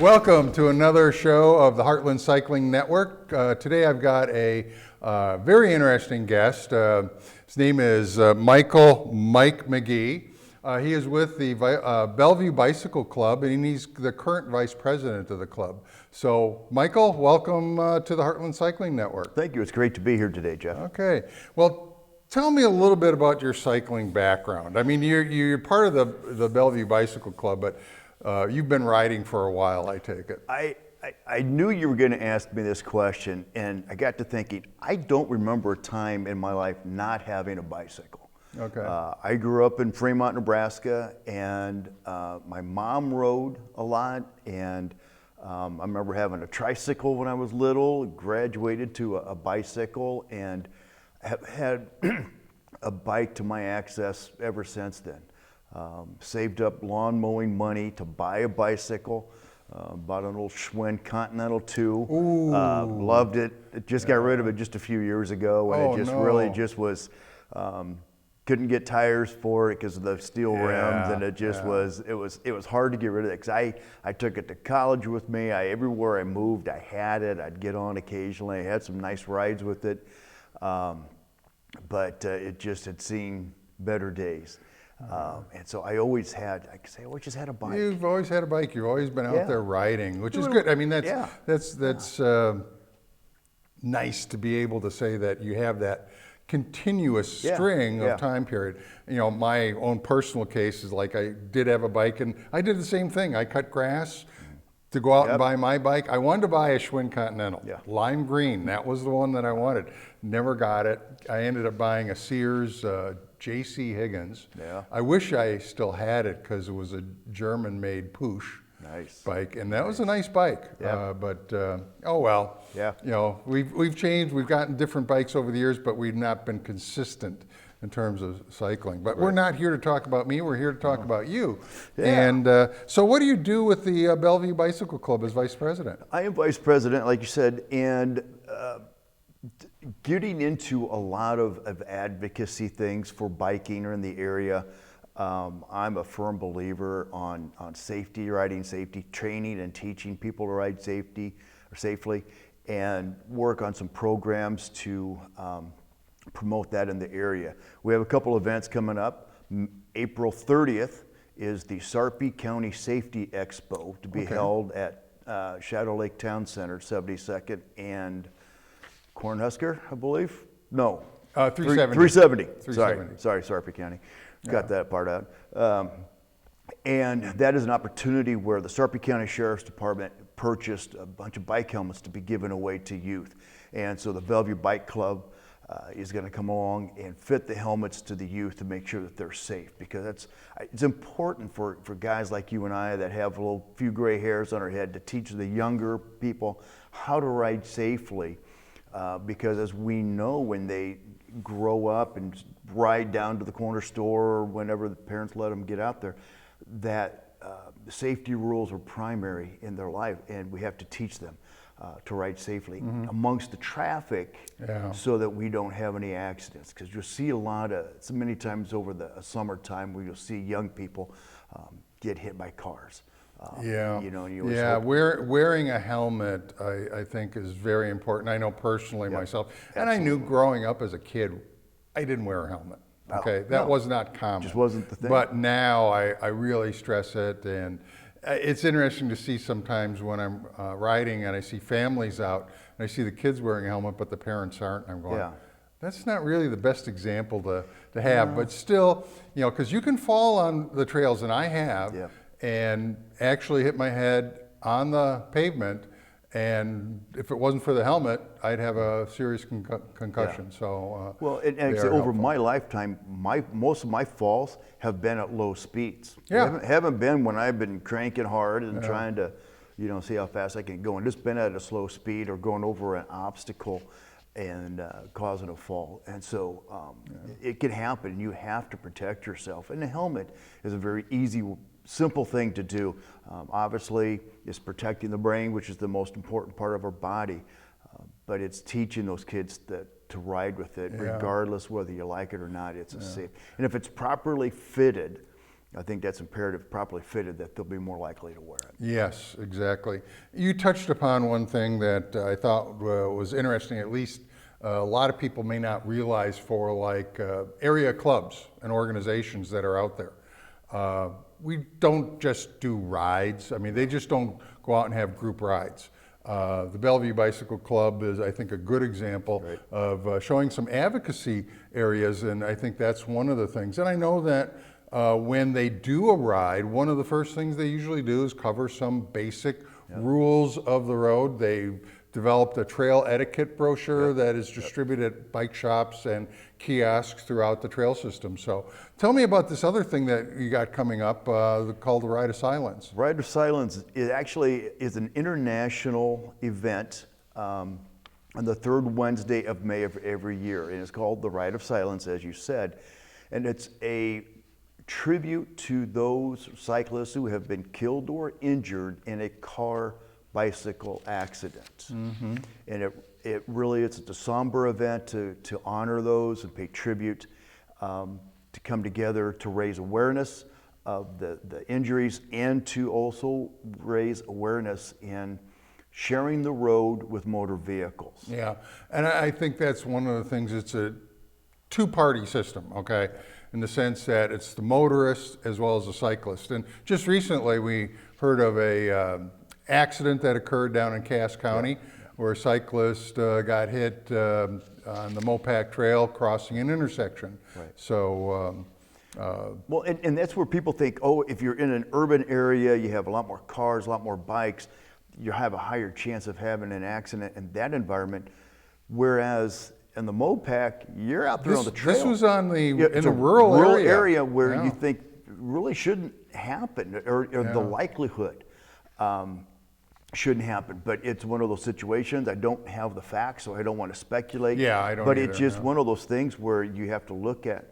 Welcome to another show of the Heartland Cycling Network. Today I've got a very interesting guest. His name is Mike McGee. He is with the Bellevue Bicycle Club, and he's the current vice president of the club. So, Michael, welcome to the Heartland Cycling Network. Thank you. It's great to be here today, Jeff. Okay. Well, tell me a little bit about your cycling background. I mean, you're part of the Bellevue Bicycle Club, but you've been riding for a while, I take it. I knew you were going to ask me this question, and I got to thinking, I don't remember a time in my life not having a bicycle. Okay. I grew up in Fremont, Nebraska, and my mom rode a lot, and I remember having a tricycle when I was little, graduated to a bicycle, and have had a bike to my access ever since then. Saved up lawn mowing money to buy a bicycle. Bought an old Schwinn Continental 2. Loved it. Just got rid of it just a few years ago, and it just really just was. Couldn't get tires for it because of the steel rims, and it just was. It was hard to get rid of it because I took it to college with me. Everywhere I moved, I had it. I'd get on occasionally. I had some nice rides with it, but it just had seen better days. And so I always had, I could say, I always just had a bike. You've always had a bike. You've always been out there riding, which is good. I mean, that's nice to be able to say that you have that continuous string of time period. You know, my own personal case is like I did have a bike, and I did the same thing. I cut grass to go out and buy my bike. I wanted to buy a Schwinn Continental, lime green. That was the one that I wanted. Never got it. I ended up buying a Sears J.C. Higgins. I wish I still had it because it was a German-made push bike, and that was a nice bike. But oh well. You know, we've changed. We've gotten different bikes over the years, but we've not been consistent in terms of cycling. But we're not here to talk about me. We're here to talk about you. And so, what do you do with the Bellevue Bicycle Club as vice president? I am vice president, like you said, and getting into a lot of advocacy things for biking or in the area. I'm a firm believer on safety, riding safety, training and teaching people to ride safely, and work on some programs to promote that in the area. We have a couple events coming up. April 30th is the Sarpy County Safety Expo to be held at Shadow Lake Town Center, 72nd and Cornhusker, I believe. No. 370. 370. Sorry, Sarpy County. Got that part out. And that is an opportunity where the Sarpy County Sheriff's Department purchased a bunch of bike helmets to be given away to youth. And so the Bellevue Bike Club is going to come along and fit the helmets to the youth to make sure that they're safe, because it's important for guys like you and I that have a few gray hairs on our head to teach the younger people how to ride safely. Because as we know, when they grow up and ride down to the corner store or whenever the parents let them get out there, that the safety rules are primary in their life, and we have to teach them to ride safely amongst the traffic so that we don't have any accidents. Because you'll see so many times over the summertime where you'll see young people get hit by cars. You know, and wearing a helmet, I think, is very important. I know personally myself, and I knew growing up as a kid, I didn't wear a helmet. That was not common. Just wasn't the thing. But now I really stress it, and it's interesting to see sometimes when I'm riding and I see families out and I see the kids wearing a helmet, but the parents aren't. And I'm going, that's not really the best example to have. But still, you know, because you can fall on the trails, and I have. And actually hit my head on the pavement, and if it wasn't for the helmet, I'd have a serious concussion. So well, and over my lifetime, most of my falls have been at low speeds. Haven't been when I've been cranking hard and trying to, see how fast I can go, and just been at a slow speed or going over an obstacle and causing a fall. And so it can happen. You have to protect yourself, and the helmet is a very simple thing to do. Obviously, it's protecting the brain, which is the most important part of our body, but it's teaching those kids to ride with it, regardless whether you like it or not. It's a safe, and if it's properly fitted, I think that's imperative, properly fitted, that they'll be more likely to wear it. Yes, exactly. You touched upon one thing that I thought was interesting, at least a lot of people may not realize for like area clubs and organizations that are out there. We don't just do rides. I mean, they just don't go out and have group rides. The Bellevue Bicycle Club is, I think, a good example of showing some advocacy areas, and I think that's one of the things. And I know that when they do a ride, one of the first things they usually do is cover some basic rules of the road. They developed a trail etiquette brochure that is distributed at bike shops and kiosks throughout the trail system. So tell me about this other thing that you got coming up called the Ride of Silence. Ride of Silence is an international event on the third Wednesday of May of every year. And it's called the Ride of Silence, as you said. And it's a tribute to those cyclists who have been killed or injured in a car-bicycle accident. And it really it's a somber event to honor those and pay tribute, to come together to raise awareness of the injuries, and to also raise awareness in sharing the road with motor vehicles. Yeah, and I think that's one of the things. It's a two-party system, okay, in the sense that it's the motorist as well as the cyclist. And just recently we heard of a accident that occurred down in Cass County where a cyclist got hit on the Mopac Trail crossing an intersection. So well, and that's where people think, oh, if you're in an urban area, you have a lot more cars, a lot more bikes, you have a higher chance of having an accident in that environment. Whereas in the Mopac, you're out there on the trail. This was on the in a rural area where you think really shouldn't happen, or the likelihood shouldn't happen. But it's one of those situations. I don't have the facts, so I don't want to speculate. Yeah, I don't. But either, it's just one of those things where you have to look at,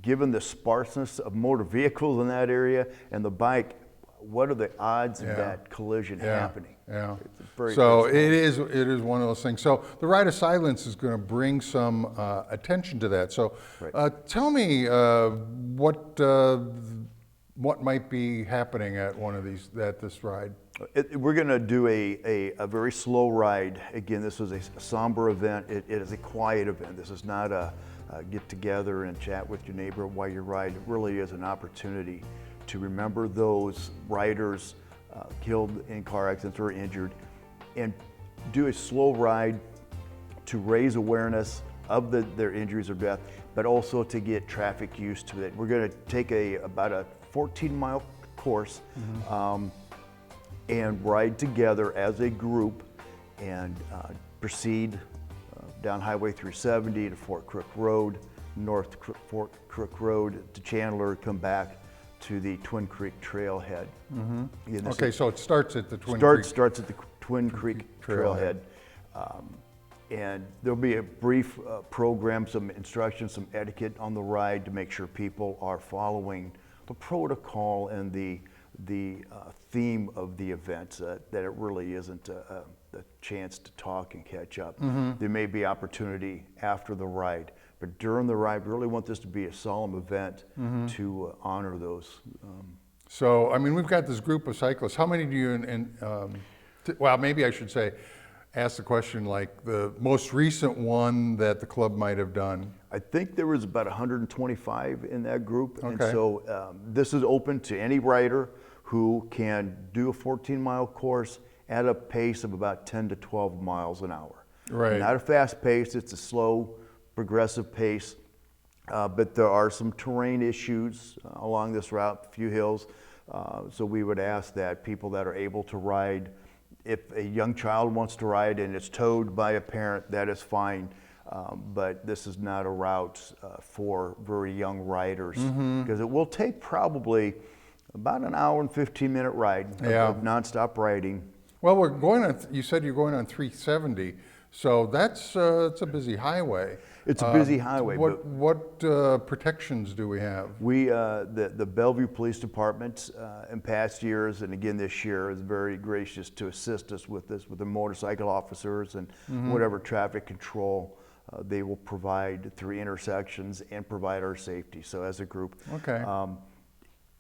given the sparseness of motor vehicles in that area and the bike, what are the odds of that collision happening? Yeah. So it is one of those things. So the Ride of Silence is going to bring some attention to that. So tell me what might be happening at one of these this ride. We're going to do a very slow ride. Again, this is a somber event. It is a quiet event. This is not a get together and chat with your neighbor while you ride. It really is an opportunity to remember those riders killed in car accidents or injured, and do a slow ride to raise awareness of their injuries or death, but also to get traffic used to it. We're going to take about a 14-mile course and ride together as a group and proceed down Highway 370 to Fort Crook Road, north Fort Crook Road to Chandler, come back to the Twin Creek Trailhead. Again, okay, so it starts at the Twin Creek. Starts at the Twin Creek Trailhead. And there'll be a brief program, some instructions, some etiquette on the ride to make sure people are following the protocol and the theme of the event, that it really isn't a chance to talk and catch up. There may be opportunity after the ride, but during the ride, we really want this to be a solemn event to honor those. So, I mean, we've got this group of cyclists. How many do you, well, maybe I should say, ask the question like the most recent one that the club might have done. I think there was about 125 in that group. Okay. And so this is open to any rider who can do a 14-mile course at a pace of about 10 to 12 miles an hour. Right. Not a fast pace, it's a slow, progressive pace. But there are some terrain issues along this route, a few hills. So we would ask that people that are able to ride, if a young child wants to ride and it's towed by a parent, that is fine. But this is not a route for very young riders, because it will take probably about an hour and 15-minute ride of nonstop riding. Well, we're going on, you said you're going on 370, so that's it's a busy highway. It's a busy highway. What protections do we have? We, the Bellevue Police Department in past years, and again this year, is very gracious to assist us with this, with the motorcycle officers and whatever traffic control they will provide through intersections and provide our safety. So as a group. Okay.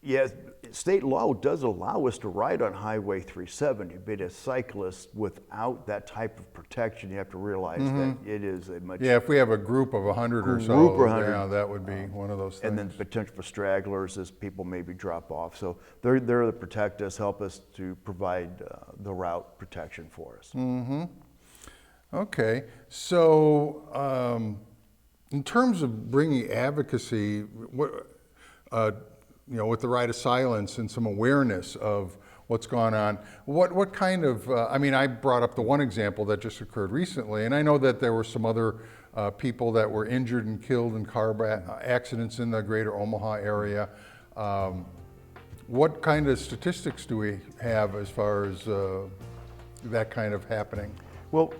Yeah, state law does allow us to ride on Highway 370, but as cyclists, without that type of protection, you have to realize that it is a much Yeah, if we have a group of 100 or so, Group of 100, yeah, that would be one of those things. and then potential for stragglers as people maybe drop off. So they're there to protect us, help us to provide the route protection for us. Okay, so in terms of bringing advocacy, what, with the right of silence and some awareness of what's gone on, what kind of, I mean, I brought up the one example that just occurred recently, and I know that there were some other people that were injured and killed in car accidents in the greater Omaha area. What kind of statistics do we have as far as that kind of happening? Well,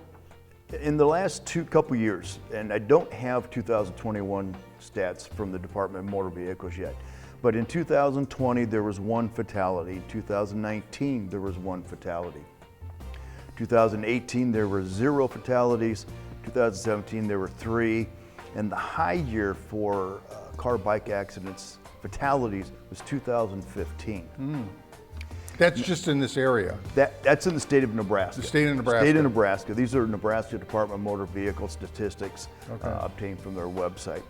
in the last couple years, and I don't have 2021 stats from the Department of Motor Vehicles yet, but in 2020 there was 1 fatality. In 2019 there was 1 fatality. 2018 there were 0 fatalities. 2017 there were 3, and the high year for car-bike accidents fatalities was 2015. That's just in this area. That's in the state of Nebraska. The state of Nebraska. State of Nebraska. These are Nebraska Department of Motor Vehicle statistics obtained from their website.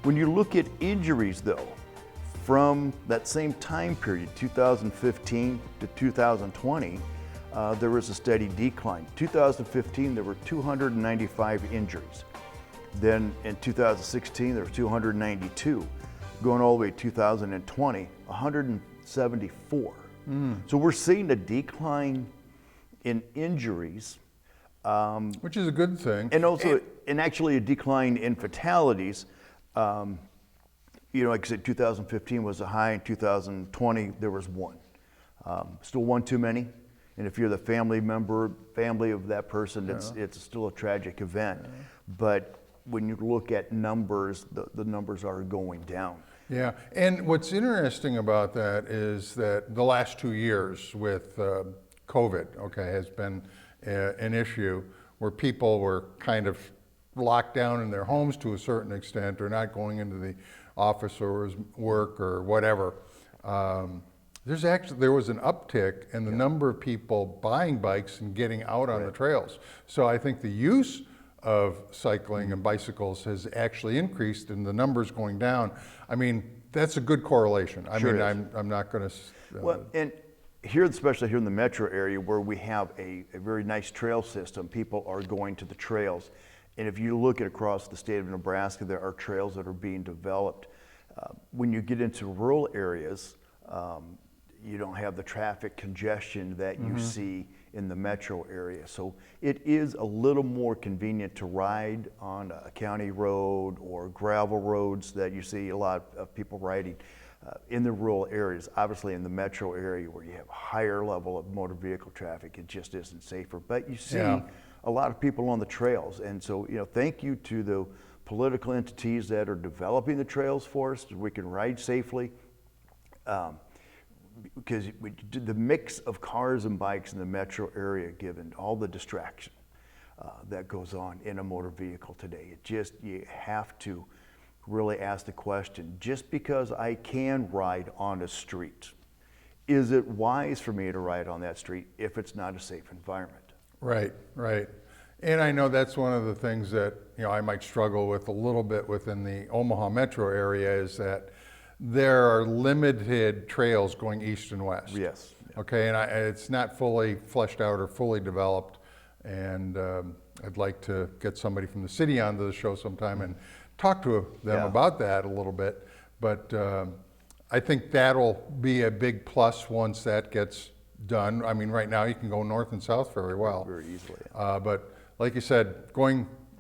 When you look at injuries, though, from that same time period, 2015 to 2020, there was a steady decline. 2015, there were 295 injuries. Then in 2016, there were 292. Going all the way to 2020, 174. So we're seeing a decline in injuries, Which is a good thing. and also, and actually a decline in fatalities. Like I said, 2015 was a high. In 2020, there was 1. Still 1 too many. And if you're the family of that person, it's still a tragic event. But when you look at numbers, the numbers are going down. Yeah, and what's interesting about that is that the last 2 years with COVID, has been an issue where people were kind of locked down in their homes to a certain extent, or not going into the office or work or whatever. There was an uptick in the number of people buying bikes and getting out on the trails. So I think the use of cycling and bicycles has actually increased, and the numbers going down. I mean, that's a good correlation. I'm not going to. Well, and here, especially here in the metro area, where we have a very nice trail system, people are going to the trails. And if you look at across the state of Nebraska, there are trails that are being developed. When you get into rural areas, you don't have the traffic congestion that you see in the metro area. So it is a little more convenient to ride on a county road or gravel roads that you see a lot of people riding in the rural areas. Obviously in the metro area where you have a higher level of motor vehicle traffic, it just isn't safer. But you see a lot of people on the trails. And so, thank you to the political entities that are developing the trails for us so we can ride safely. Because the mix of cars and bikes in the metro area, given all the distraction that goes on in a motor vehicle today, you have to really ask the question, just because I can ride on a street, is it wise for me to ride on that street if it's not a safe environment? Right. And I know that's one of the things that I might struggle with a little bit within the Omaha metro area, is that there are limited trails going east and west. Yes. Okay, and it's not fully fleshed out or fully developed, and I'd like to get somebody from the city onto the show sometime and talk to them about that a little bit. But I think that'll be a big plus once that gets done. I mean, right now you can go north and south very well. Very easily. But like you said,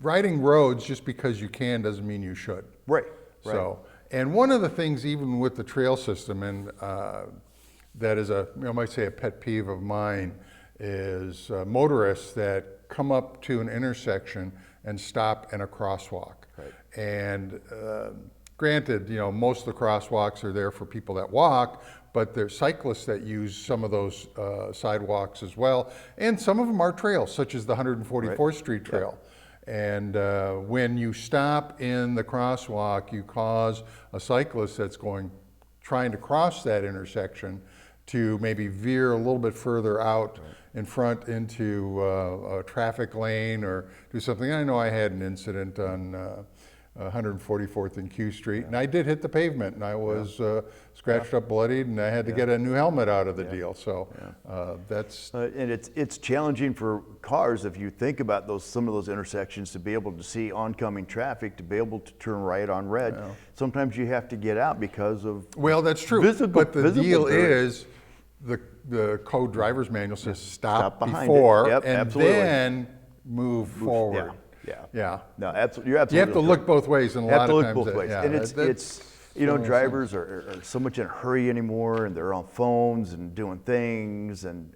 riding roads just because you can doesn't mean you should. Right. So. And one of the things, even with the trail system, and that is I might say a pet peeve of mine, is motorists that come up to an intersection and stop in a crosswalk. Right. And granted, most of the crosswalks are there for people that walk, but there's cyclists that use some of those sidewalks as well. And some of them are trails, such as the 144th Street Trail. Yep. And when you stop in the crosswalk, you cause a cyclist that's going trying to cross that intersection to maybe veer a little bit further out in front into a traffic lane or do something. I know I had an incident on 144th and Q Street, and I did hit the pavement, and I was scratched up, bloodied, and I had to get a new helmet out of the deal. So that's and it's challenging for cars if you think about some of those intersections to be able to see oncoming traffic, to be able to turn right on red. Sometimes you have to get out because of that's true. But the deal is the code driver's manual says stop before and then move forward. Yeah. No, you're absolutely. You have to look both ways, and a lot of times. Both ways. And it's drivers are so much in a hurry anymore, and they're on phones and doing things, and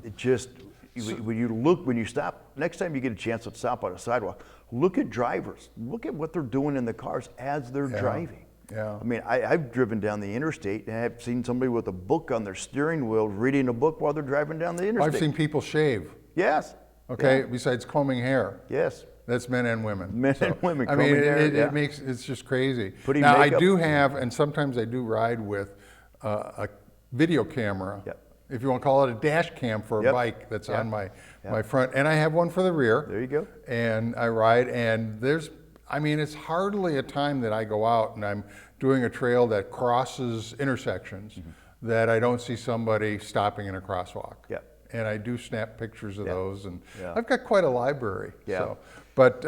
it just when you stop next time you get a chance to stop on a sidewalk, look at drivers, look at what they're doing in the cars as they're driving. Yeah. I mean, I've driven down the interstate and I've seen somebody with a book on their steering wheel reading a book while they're driving down the interstate. I've seen people shave. Yes. Okay, Yeah. Besides combing hair. Yes. That's men and women. Men and women. I mean, it's just crazy. Now, I do have, and sometimes I do ride with a video camera. If you want to call it a dash cam for a bike that's on my front. And I have one for the rear. There you go. And I ride, and it's hardly a time that I go out and I'm doing a trail that crosses intersections that I don't see somebody stopping in a crosswalk. Yeah. And I do snap pictures of those, and Yeah. I've got quite a library. Yeah. So. But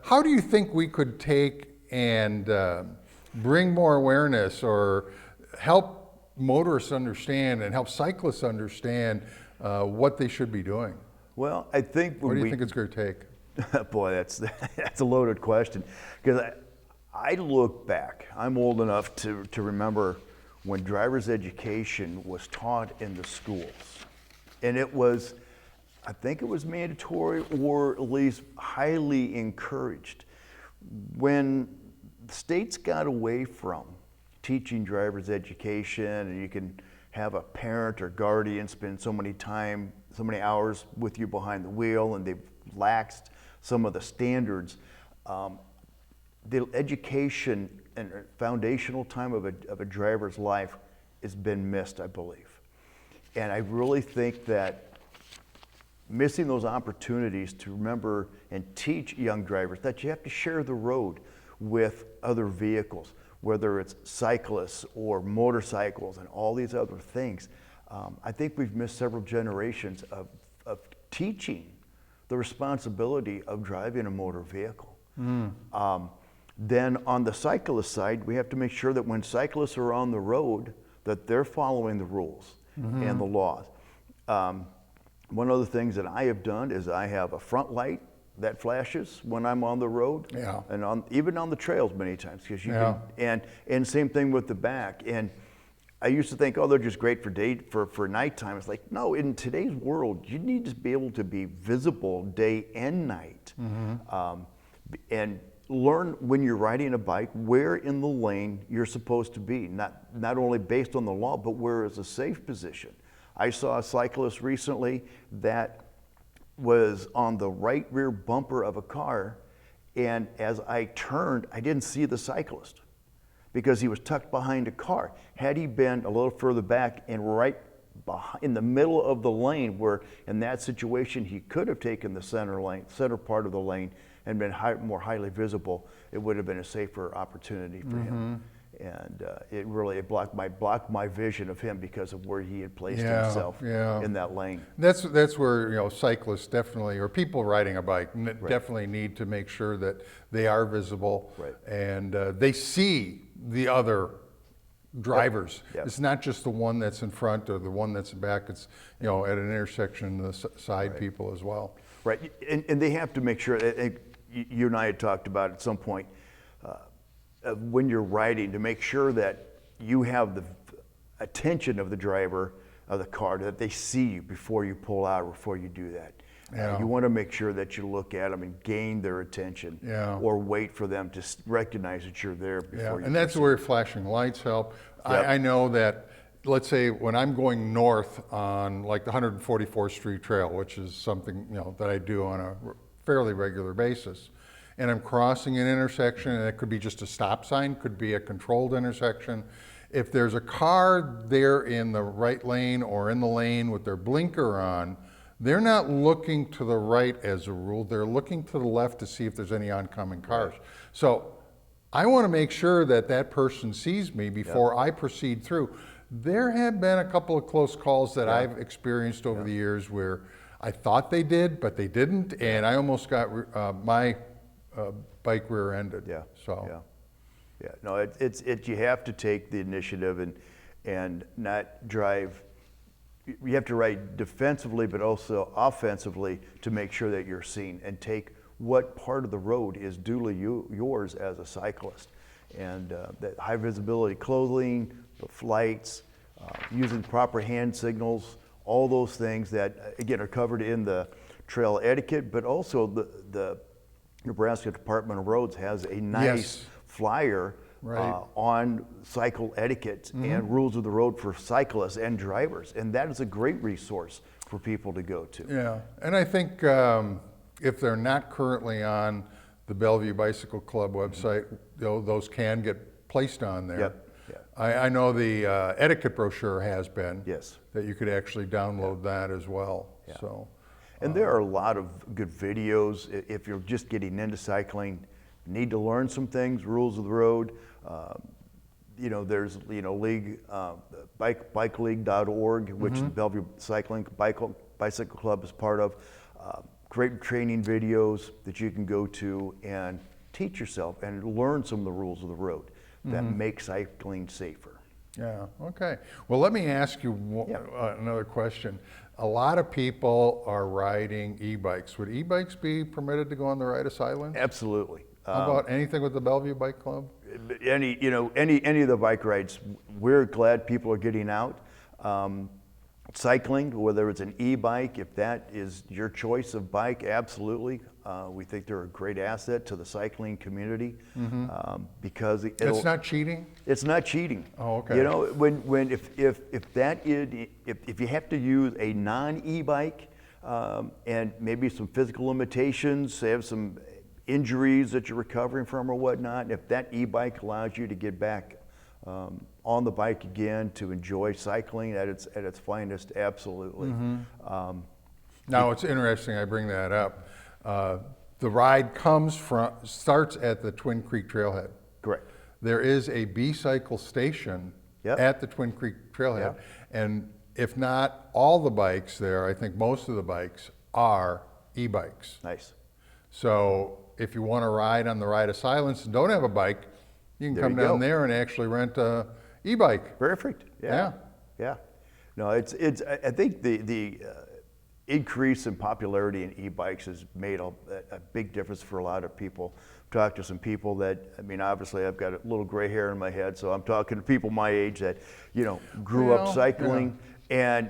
how do you think we could take and bring more awareness or help motorists understand and help cyclists understand what they should be doing? Well, I think what do you think it's going to take? Boy, that's a loaded question, because I look back. I'm old enough to remember when driver's education was taught in the schools. And I think it was mandatory or at least highly encouraged. When states got away from teaching driver's education, and you can have a parent or guardian spend so many hours with you behind the wheel, and they've laxed some of the standards, the education and foundational time of a driver's life has been missed, I believe. And I really think that missing those opportunities to remember and teach young drivers that you have to share the road with other vehicles, whether it's cyclists or motorcycles and all these other things. I think we've missed several generations of teaching the responsibility of driving a motor vehicle. Then on the cyclist side, we have to make sure that when cyclists are on the road, that they're following the rules and the laws. One of the things that I have done is I have a front light that flashes when I'm on the road, and even on the trails many times, because you can, and same thing with the back. And I used to think, oh, they're just great for nighttime. It's like, no, in today's world, you need to be able to be visible day and night, and learn when you're riding a bike where in the lane you're supposed to be, not only based on the law, but where is a safe position. I saw a cyclist recently that was on the right rear bumper of a car, and as I turned, I didn't see the cyclist because he was tucked behind a car. Had he been a little further back and right in the middle of the lane, where in that situation he could have taken the center part of the lane and been more highly visible, it would have been a safer opportunity for him. And it blocked my vision of him because of where he had placed himself in that lane. That's where cyclists definitely, or people riding a bike, definitely need to make sure that they are visible and they see the other drivers. It's not just the one that's in front or the one that's in back. It's at an intersection, the side people as well. Right, and they have to make sure. You and I had talked about at some point. When you're riding, to make sure that you have the attention of the driver of the car, that they see you before you pull out or before you do that. You want to make sure that you look at them and gain their attention, or wait for them to recognize that you're there before you. And that's where flashing lights help. I know that, let's say when I'm going north on like the 144th Street Trail, which is something that I do on a fairly regular basis, and I'm crossing an intersection, and it could be just a stop sign, could be a controlled intersection, If there's a car there in the right lane or in the lane with their blinker on, they're not looking to the right as a rule. They're looking to the left to see if there's any oncoming cars. Right. So I want to make sure that that person sees me before I proceed through. There have been a couple of close calls that I've experienced over the years where I thought they did, but they didn't, and I almost got my bike rear-ended. Yeah. So. Yeah. No, it's you have to take the initiative and not drive. You have to ride defensively, but also offensively to make sure that you're seen and take what part of the road is duly yours as a cyclist. And that high visibility clothing, the flights, using proper hand signals, all those things that, again, are covered in the trail etiquette, but also the Nebraska Department of Roads has a nice flyer on cycle etiquette and rules of the road for cyclists and drivers. And that is a great resource for people to go to. Yeah, and I think if they're not currently on the Bellevue Bicycle Club website, those can get placed on there. Yep. I know the etiquette brochure has been. Yes. That you could actually download that as well. Yeah. So. And there are a lot of good videos if you're just getting into cycling, need to learn some things, rules of the road. There's league bikeleague.org, which the Bellevue Cycling Bicycle Club is part of. Great training videos that you can go to and teach yourself and learn some of the rules of the road that make cycling safer. Yeah, okay. Well, let me ask you another question. A lot of people are riding e-bikes. Would e-bikes be permitted to go on the Ride of Silence? Absolutely. How about anything with the Bellevue Bike Club? Any of the bike rides, we're glad people are getting out. Cycling, whether it's an e-bike, if that is your choice of bike, absolutely. We think they're a great asset to the cycling community because it's not cheating. It's not cheating. Oh, okay. If you have to use a non-e-bike and maybe some physical limitations, have some injuries that you're recovering from or whatnot, if that e-bike allows you to get back on the bike again to enjoy cycling at its finest, absolutely. Now it's interesting I bring that up. The ride starts at the Twin Creek Trailhead. Correct. There is a B-cycle station at the Twin Creek Trailhead, and if not all the bikes there, I think most of the bikes are e-bikes. Nice. So if you want to ride on the Ride of Silence and don't have a bike, you can come down there and actually rent a e-bike. Perfect. Yeah. No, I think the increase in popularity in e-bikes has made a big difference for a lot of people. I've talked to some people that, obviously I've got a little gray hair in my head, so I'm talking to people my age that, grew up cycling and,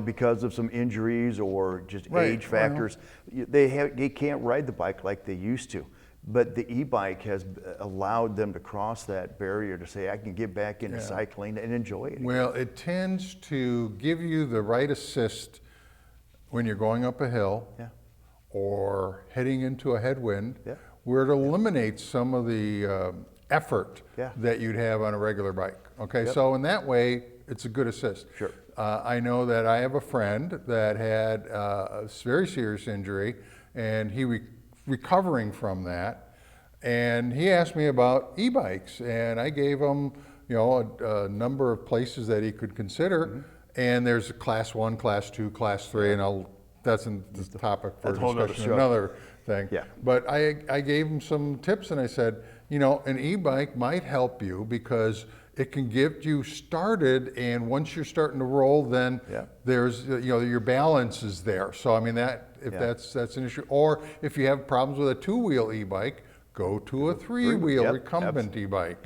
because of some injuries or just age factors, they can't ride the bike like they used to. But the e-bike has allowed them to cross that barrier to say, I can get back into cycling and enjoy it. Well, it tends to give you the right assist when you're going up a hill or heading into a headwind, where it eliminates some of the effort that you'd have on a regular bike. Okay, so in that way, it's a good assist. Sure. I know that I have a friend that had a very serious injury, and he recovering from that, and he asked me about e-bikes, and I gave him a number of places that he could consider, and there's a class 1, class 2, class 3, and that's in the topic for discussion, another thing. But I gave him some tips, and I said, an e-bike might help you because it can get you started, and once you're starting to roll, then there's your balance is there. So that's an issue, or if you have problems with a 2-wheel e-bike, go to a 3-wheel recumbent e-bike.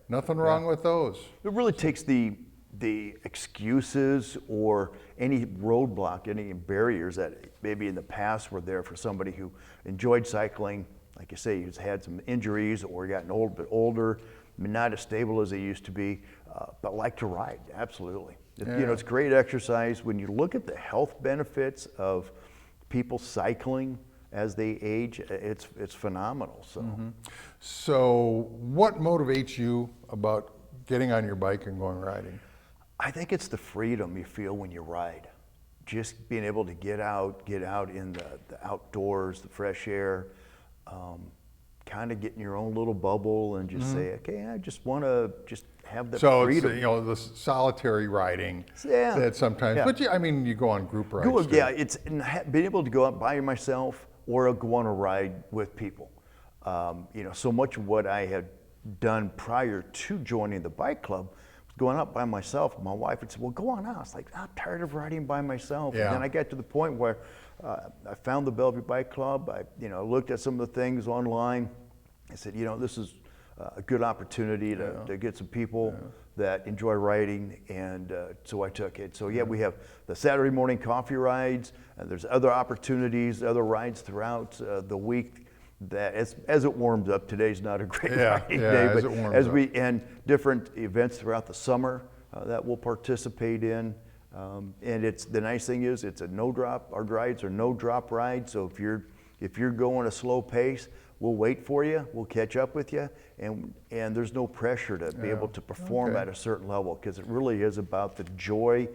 Nothing wrong with those. It really takes the excuses or any roadblock, any barriers that maybe in the past were there for somebody who enjoyed cycling, like you say, who's had some injuries or gotten a little bit older, not as stable as they used to be, but like to ride, absolutely. It's great exercise. When you look at the health benefits of people cycling as they age, it's phenomenal. So, So what motivates you about getting on your bike and going riding? I think it's the freedom you feel when you ride. Just being able to get out in the outdoors, the fresh air, kind of get in your own little bubble and just say, okay, I just want to just have the freedom. So it's, the solitary riding Yeah. that sometimes, Yeah. but I mean, you go on group rides too. Yeah, it's being able to go out by myself or go on a ride with people. So much of what I had done prior to joining the bike club was going out by myself. My wife would say, well, go on out. It's like, I'm tired of riding by myself. Yeah. And then I got to the point where I found the Bellevue Bike Club. I looked at some of the things online. I said, this is a good opportunity to get some people that enjoy riding, and so I took it. So we have the Saturday morning coffee rides, and there's other opportunities, other rides throughout the week. That as it warms up, today's not a great riding day, as but it warms as up. and different events throughout the summer that we'll participate in. And the nice thing is it's a no drop. Our rides are no drop rides. So if you're going a slow pace, we'll wait for you. We'll catch up with you, and there's no pressure to be able to perform at a certain level, because it really is about the joy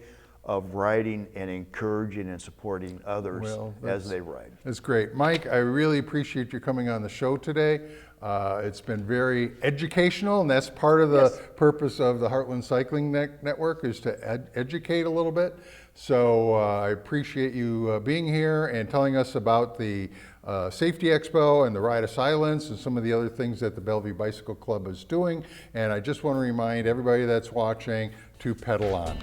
of riding and encouraging and supporting others as they ride. That's great. Mike, I really appreciate you coming on the show today. It's been very educational, and that's part of the purpose of the Heartland Cycling Network, is to educate a little bit. So I appreciate you being here and telling us about the Safety Expo and the Ride of Silence and some of the other things that the Bellevue Bicycle Club is doing. And I just want to remind everybody that's watching to pedal on.